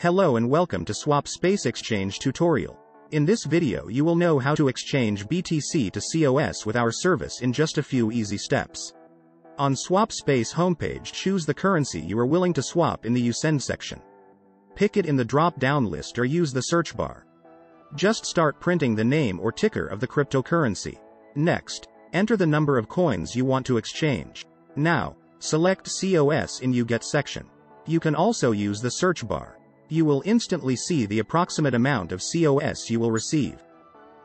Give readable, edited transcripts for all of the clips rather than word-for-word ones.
Hello and welcome to SwapSpace Exchange tutorial. In this video you will know how to exchange BTC to COS with our service in just a few easy steps. On SwapSpace homepage, choose the currency you are willing to swap in the USEND section. Pick it in the drop-down list or use the search bar. Just start printing the name or ticker of the cryptocurrency. Next, enter the number of coins you want to exchange. Now, select COS in UGET section. You can also use the search bar. You will instantly see the approximate amount of COS you will receive.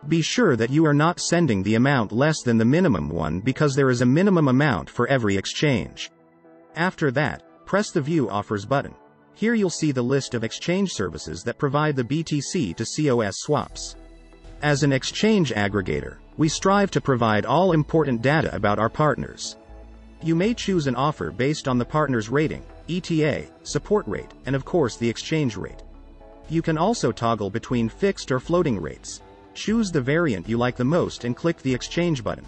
Be sure that you are not sending the amount less than the minimum one because there is a minimum amount for every exchange. After that, press the View Offers button. Here you'll see the list of exchange services that provide the BTC to COS swaps. As an exchange aggregator, we strive to provide all important data about our partners. You may choose an offer based on the partner's rating, ETA, support rate, and of course the exchange rate. You can also toggle between fixed or floating rates. Choose the variant you like the most and click the exchange button.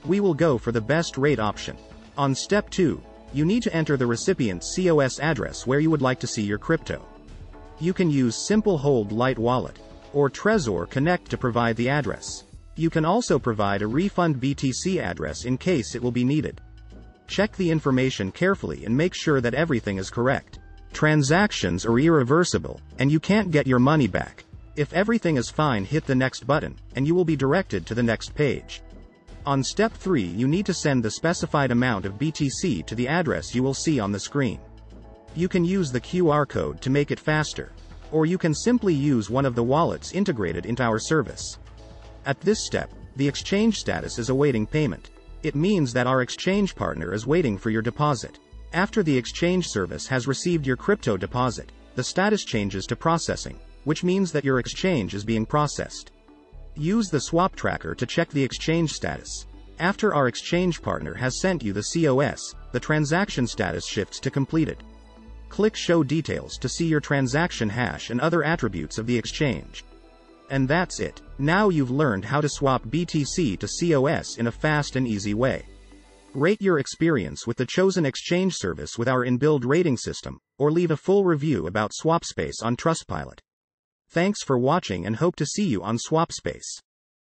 We will go for the best rate option. On step 2, you need to enter the recipient's COS address where you would like to see your crypto. You can use Simple Hold Lite Wallet or Trezor Connect to provide the address. You can also provide a refund BTC address in case it will be needed. Check the information carefully and make sure that everything is correct. Transactions are irreversible, and you can't get your money back. If everything is fine, hit the next button, and you will be directed to the next page. On step 3, you need to send the specified amount of BTC to the address you will see on the screen. You can use the QR code to make it faster, or you can simply use one of the wallets integrated into our service. At this step, the exchange status is awaiting payment. It means that our exchange partner is waiting for your deposit. After the exchange service has received your crypto deposit, the status changes to processing, which means that your exchange is being processed. Use the swap tracker to check the exchange status. After our exchange partner has sent you the COS, the transaction status shifts to completed. Click Show Details to see your transaction hash and other attributes of the exchange. And that's it. Now you've learned how to swap BTC to COS in a fast and easy way. Rate your experience with the chosen exchange service with our inbuilt rating system, or leave a full review about SwapSpace on Trustpilot. Thanks for watching and hope to see you on SwapSpace.